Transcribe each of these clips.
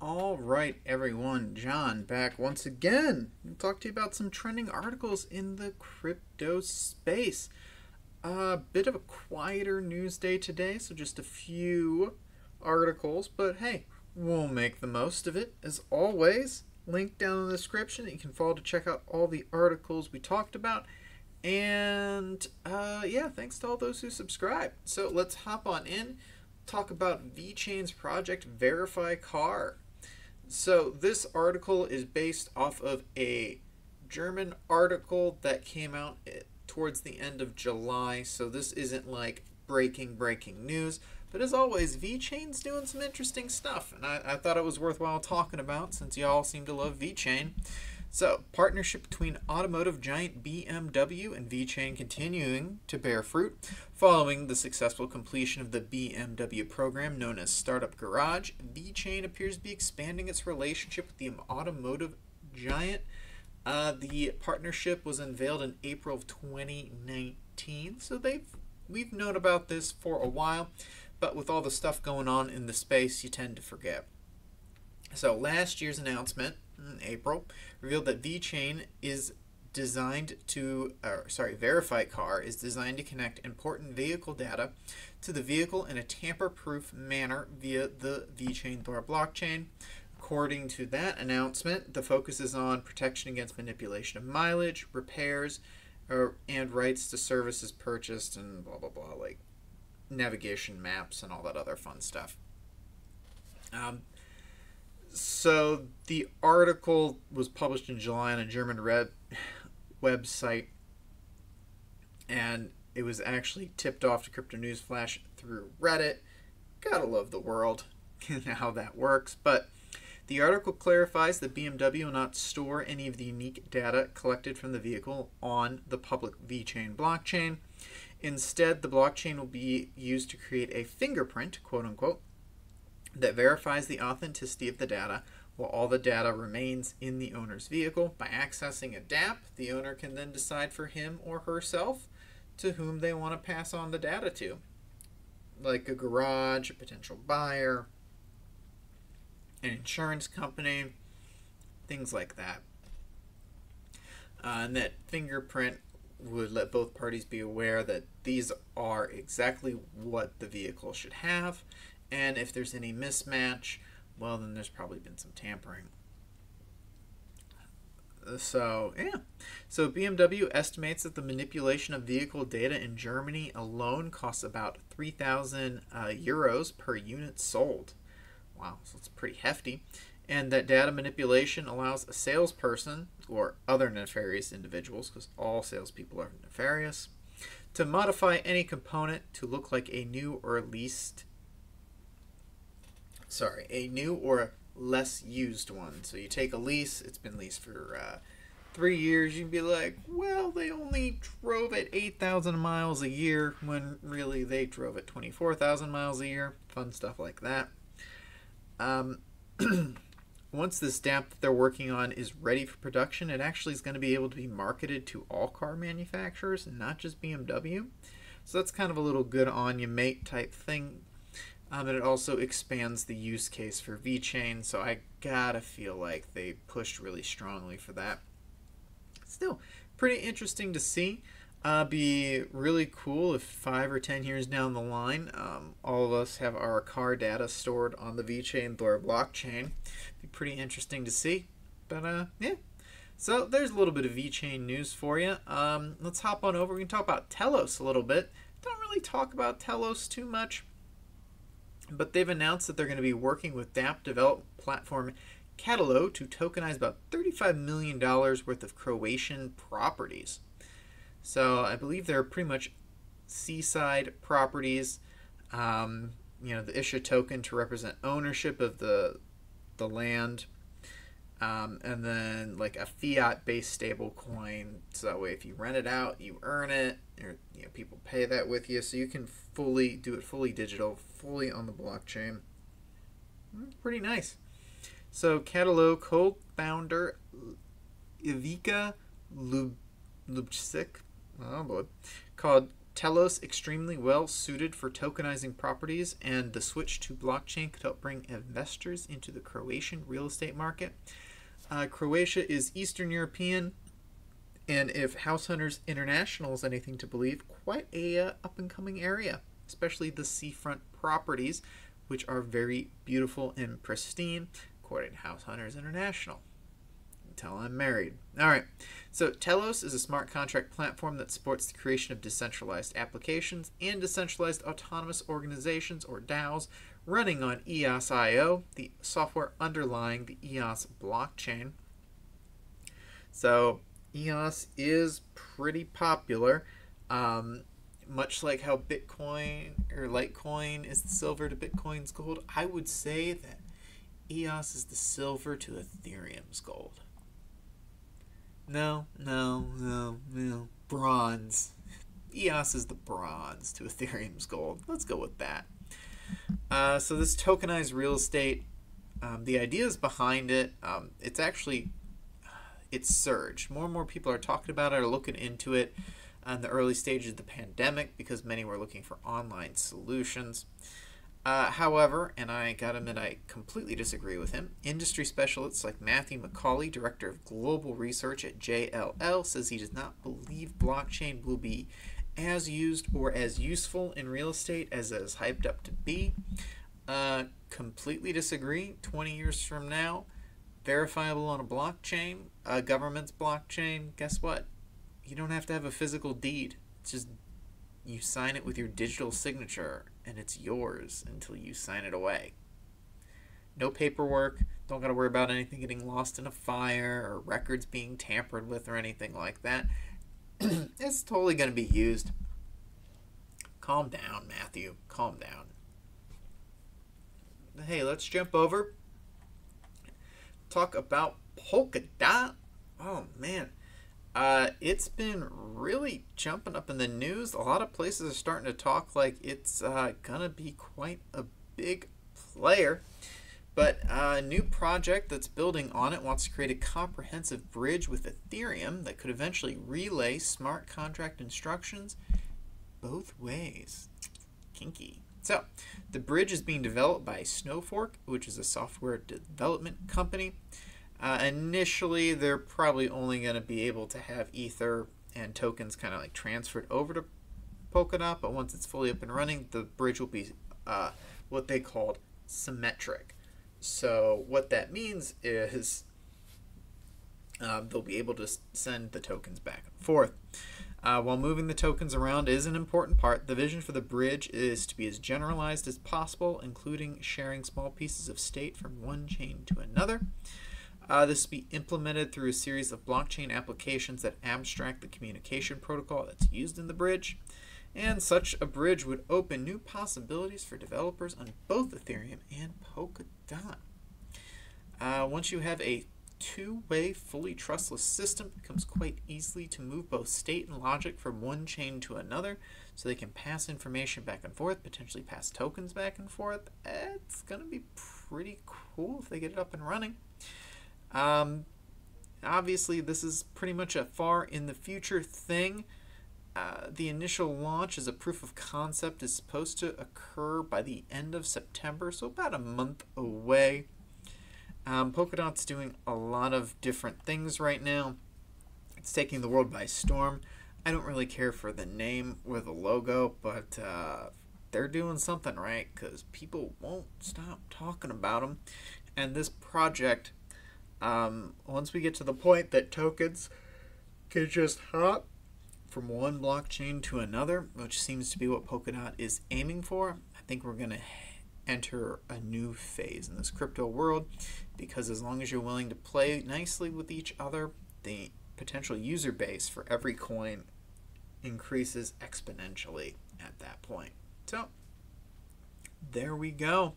All right, everyone. John back once again. I'll talk to you about some trending articles in the crypto space. A bit of a quieter news day today, so just a few articles, but hey, we'll make the most of it. As always, link down in the description that you can follow to check out all the articles we talked about. And yeah, thanks to all those who subscribe. So let's hop on in, talk about VeChain's project VerifyCar. So this article is based off of a German article that came out towards the end of July. So this isn't like breaking news. But as always, VeChain's doing some interesting stuff. And I thought it was worthwhile talking about since y'all seem to love VeChain. So, partnership between automotive giant BMW and VeChain continuing to bear fruit. Following the successful completion of the BMW program known as Startup Garage, VeChain appears to be expanding its relationship with the automotive giant. The partnership was unveiled in April of 2019, so we've known about this for a while, but with all the stuff going on in the space, you tend to forget. So last year's announcement in April revealed that VeChain is designed to, VerifyCar is designed to connect important vehicle data to the vehicle in a tamper-proof manner via the VeChain Thor blockchain. According to that announcement, the focus is on protection against manipulation of mileage, repairs, and rights to services purchased, and blah blah blah, like navigation maps and all that other fun stuff. So the article was published in July on a German website, and it was actually tipped off to Crypto News Flash through Reddit. Gotta love the world and how that works. But the article clarifies that BMW will not store any of the unique data collected from the vehicle on the public VeChain blockchain. Instead, the blockchain will be used to create a fingerprint, quote unquote, that verifies the authenticity of the data while all the data remains in the owner's vehicle. By accessing a dApp, the owner can then decide for him or herself to whom they want to pass on the data to, like a garage, a potential buyer, an insurance company, things like that. And that fingerprint would let both parties be aware that these are exactly what the vehicle should have, and if there's any mismatch, well, then there's probably been some tampering. So, yeah. So BMW estimates that the manipulation of vehicle data in Germany alone costs about 3,000 euros per unit sold. Wow, so it's pretty hefty. And that data manipulation allows a salesperson or other nefarious individuals, because all salespeople are nefarious, to modify any component to look like a new or less used one. So you take a lease, it's been leased for 3 years, you can be like, well, they only drove at 8,000 miles a year, when really they drove at 24,000 miles a year. Fun stuff like that. Once this dApp that they're working on is ready for production, it actually is going to be able to be marketed to all car manufacturers, not just BMW. So that's kind of a little good on you mate type thing. And it also expands the use case for VeChain, so I gotta feel like they pushed really strongly for that. Still, pretty interesting to see. Be really cool if 5 or 10 years down the line, all of us have our car data stored on the VeChain Thor blockchain. Be pretty interesting to see. But yeah. So there's a little bit of VeChain news for you. Let's hop on over. We can talk about Telos a little bit. Don't really talk about Telos too much, but they've announced that they're going to be working with dApp development platform Polkadot to tokenize about $35 million worth of Croatian properties. So I believe they're pretty much seaside properties. The Isha token to represent ownership of the land, and then like a fiat-based stable coin. So that way, if you rent it out, you earn it, or people pay that with you. So you can do it fully digital, fully on the blockchain. Pretty nice. So Polkadot co-founder Ivica Lubčić, oh boy, called Telos extremely well suited for tokenizing properties, and the switch to blockchain could help bring investors into the Croatian real estate market. Croatia is Eastern European, and if House Hunters International is anything to believe, quite a up-and-coming area, especially the seafront properties, which are very beautiful and pristine, according to House Hunters International. Until I'm married. All right, so Telos is a smart contract platform that supports the creation of decentralized applications and decentralized autonomous organizations, or DAOs, running on EOS.io, the software underlying the EOS blockchain. So EOS is pretty popular, much like how Bitcoin or Litecoin is the silver to Bitcoin's gold. I would say that EOS is the silver to Ethereum's gold. No. Bronze. EOS is the bronze to Ethereum's gold. Let's go with that. So this tokenized real estate, the ideas behind it, it's surged. More and more people are talking about it, are looking into it in the early stages of the pandemic because many were looking for online solutions. However, and I gotta admit I completely disagree with him, industry specialists like Matthew McCauley, Director of Global Research at JLL, says he does not believe blockchain will be as used or as useful in real estate as it is hyped up to be. Completely disagree. 20 years from now, verifiable on a blockchain, a government's blockchain, guess what? You don't have to have a physical deed. It's just you sign it with your digital signature and it's yours until you sign it away. No paperwork. Don't got to worry about anything getting lost in a fire or records being tampered with or anything like that. It's totally going to be used. Calm down, Matthew. Calm down. Hey, let's jump over. Talk about Polkadot. Oh, man. It's been really jumping up in the news. A lot of places are starting to talk like it's going to be quite a big player. But a new project that's building on it wants to create a comprehensive bridge with Ethereum that could eventually relay smart contract instructions both ways. Kinky. So, the bridge is being developed by Snowfork, which is a software development company. Initially, they're probably only going to be able to have Ether and tokens kind of like transferred over to Polkadot, but once it's fully up and running, the bridge will be what they called symmetric. So what that means is they'll be able to send the tokens back and forth. While moving the tokens around is an important part, the vision for the bridge is to be as generalized as possible, including sharing small pieces of state from one chain to another. This will be implemented through a series of blockchain applications that abstract the communication protocol that's used in the bridge. And such a bridge would open new possibilities for developers on both Ethereum and Polkadot. Once you have a two-way, fully trustless system, it becomes quite easy to move both state and logic from one chain to another, so they can pass information back and forth, potentially pass tokens back and forth. It's going to be pretty cool if they get it up and running. Obviously, this is pretty much a far in the future thing. The initial launch as a proof of concept is supposed to occur by the end of September, so about a month away. Polkadot's doing a lot of different things right now. It's taking the world by storm. I don't really care for the name or the logo, but they're doing something right because people won't stop talking about them. And this project, once we get to the point that tokens can just hop from one blockchain to another, which seems to be what Polkadot is aiming for, I think we're going to enter a new phase in this crypto world, because as long as you're willing to play nicely with each other, the potential user base for every coin increases exponentially at that point. So there we go.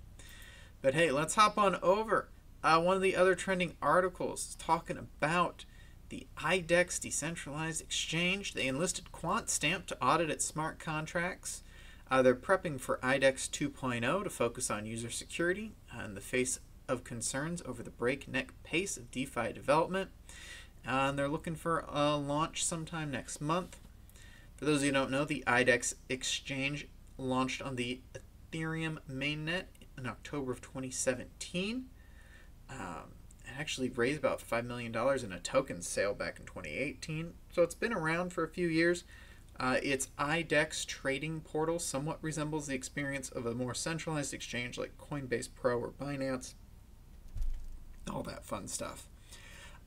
But hey, let's hop on over. One of the other trending articles is talking about the IDEX decentralized exchange. They enlisted Quantstamp to audit its smart contracts. They're prepping for IDEX 2.0 to focus on user security in the face of concerns over the breakneck pace of DeFi development. And they're looking for a launch sometime next month. For those of you who don't know, the IDEX exchange launched on the Ethereum mainnet in October of 2017. It actually raised about $5 million in a token sale back in 2018. So it's been around for a few years. Its IDEX trading portal somewhat resembles the experience of a more centralized exchange like Coinbase Pro or Binance. All that fun stuff.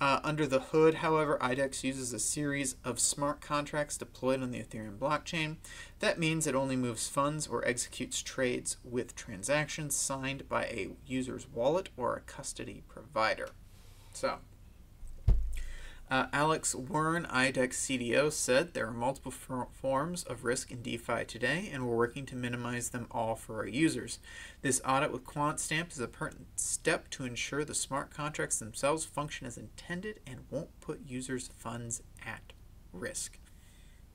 Under the hood, however, IDEX uses a series of smart contracts deployed on the Ethereum blockchain. That means it only moves funds or executes trades with transactions signed by a user's wallet or a custody provider. So, Alex Warren, IDEX CDO, said there are multiple forms of risk in DeFi today, and we're working to minimize them all for our users. This audit with Quantstamp is a pertinent step to ensure the smart contracts themselves function as intended and won't put users' funds at risk.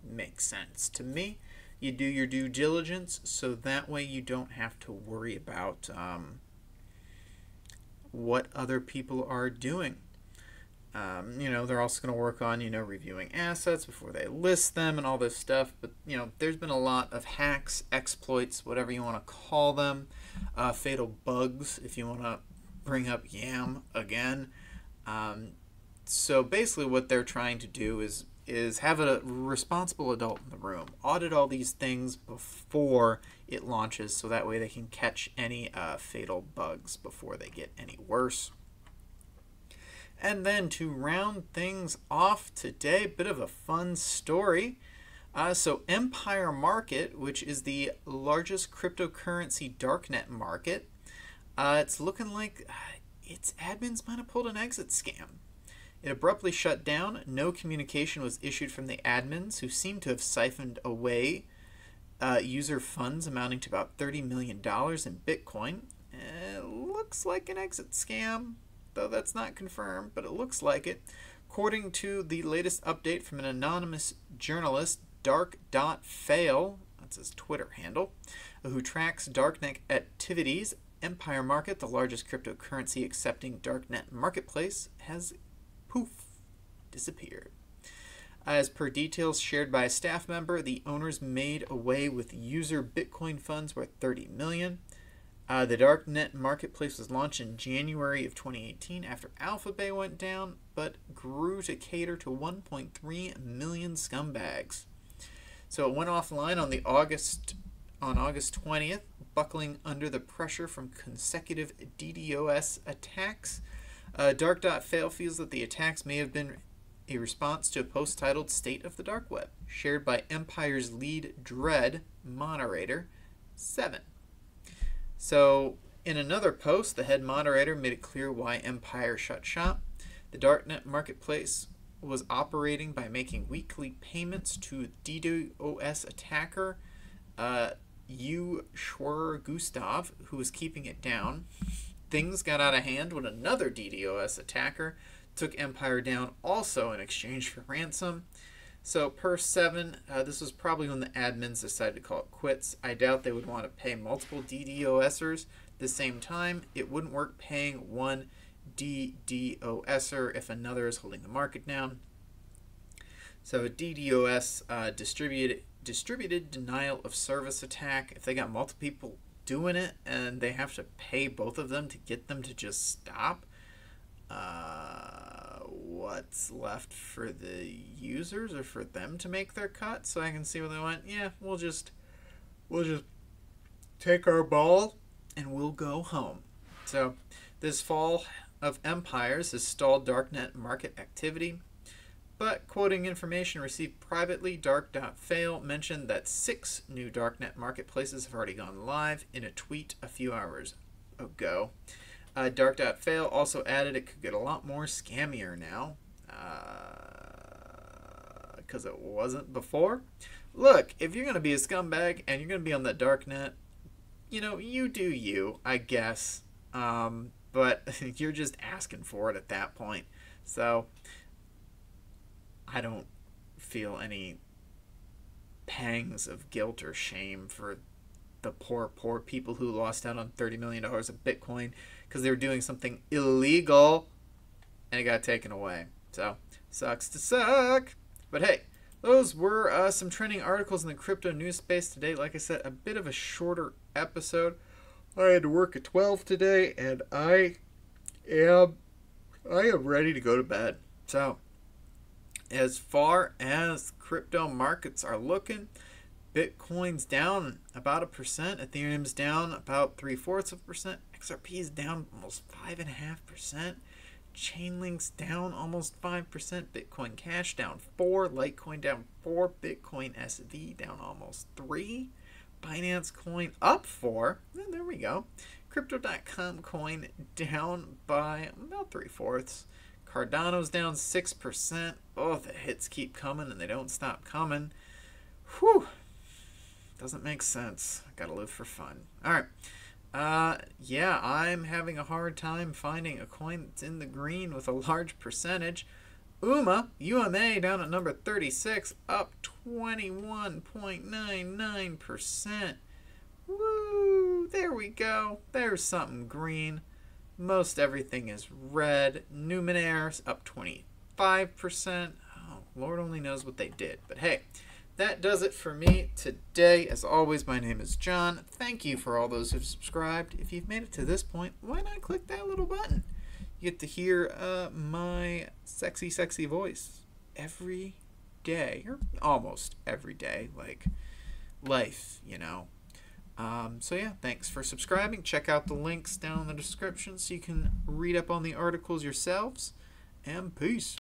Makes sense to me. You do your due diligence, so that way you don't have to worry about what other people are doing. They're also going to work on, reviewing assets before they list them and all this stuff. But, there's been a lot of hacks, exploits, whatever you want to call them, fatal bugs, if you want to bring up YAM again. So basically what they're trying to do is have a responsible adult in the room, audit all these things before it launches, so that way they can catch any fatal bugs before they get any worse. And then to round things off today, a bit of a fun story. So Empire Market, which is the largest cryptocurrency darknet market, it's looking like its admins might have pulled an exit scam. It abruptly shut down. No communication was issued from the admins, who seem to have siphoned away user funds amounting to about $30 million in Bitcoin. It looks like an exit scam, though that's not confirmed, but it looks like it. According to the latest update from an anonymous journalist, Dark.Fail, that's his Twitter handle, who tracks darknet activities, Empire Market, the largest cryptocurrency accepting darknet marketplace, has disappeared. As per details shared by a staff member, the owners made away with user Bitcoin funds worth $30 million. The darknet marketplace was launched in January of 2018 after Alpha Bay went down, but grew to cater to 1.3 million scumbags. So it went offline on August 20th, buckling under the pressure from consecutive DDoS attacks. Dark.Fail feels that the attacks may have been a response to a post titled State of the Dark Web, shared by Empire's lead Dread moderator, 7. So, in another post, the head moderator made it clear why Empire shut shop. The darknet marketplace was operating by making weekly payments to DDoS attacker Schwer Gustav, who was keeping it down. Things got out of hand when another DDoS attacker took Empire down, also in exchange for ransom. So per 7, this was probably when the admins decided to call it quits. I doubt they would want to pay multiple DDoSers at the same time. It wouldn't work paying one DDoSer if another is holding the market down. So a DDoS, distributed denial of service attack. If they got multiple people doing it and they have to pay both of them to get them to just stop, what's left for the users or for them to make their cut? So I can see where they went, yeah, we'll just take our ball and we'll go home. So this fall of Empires has stalled darknet market activity, but quoting information received privately, Dark.Fail mentioned that 6 new darknet marketplaces have already gone live in a tweet a few hours ago. Dark.Fail also added it could get a lot more scammier now, because it wasn't before. Look, if you're going to be a scumbag and you're going to be on the darknet, you do you, I guess. But you're just asking for it at that point. So I don't feel any pangs of guilt or shame for the poor people who lost out on $30 million of Bitcoin because they were doing something illegal and it got taken away. So, sucks to suck. But hey, those were some trending articles in the crypto news space today. Like I said, a bit of a shorter episode. I had to work at 12 today, and I am ready to go to bed. So, as far as crypto markets are looking, Bitcoin's down about 1%, Ethereum's down about 0.75%, XRP's down almost 5.5%, Chainlink's down almost 5%, Bitcoin Cash down 4%, Litecoin down 4%, Bitcoin SV down almost 3%, Binance Coin up 4%, and there we go. Crypto.com coin down by about 3/4. Cardano's down 6%. Oh, the hits keep coming and they don't stop coming. Whew. Doesn't make sense. Gotta live for fun. Alright. Yeah, I'm having a hard time finding a coin that's in the green with a large percentage. UMA down at number 36, up 21.99%. Woo! There we go. There's something green. Most everything is red. Numenaire's up 25%. Oh, Lord only knows what they did. But hey, that does it for me today. As always, my name is John. Thank you for all those who've subscribed. If you've made it to this point, why not click that little button? You get to hear my sexy, sexy voice every day, or almost every day, like life, you know. So yeah, thanks for subscribing. Check out the links down in the description so you can read up on the articles yourselves. And peace.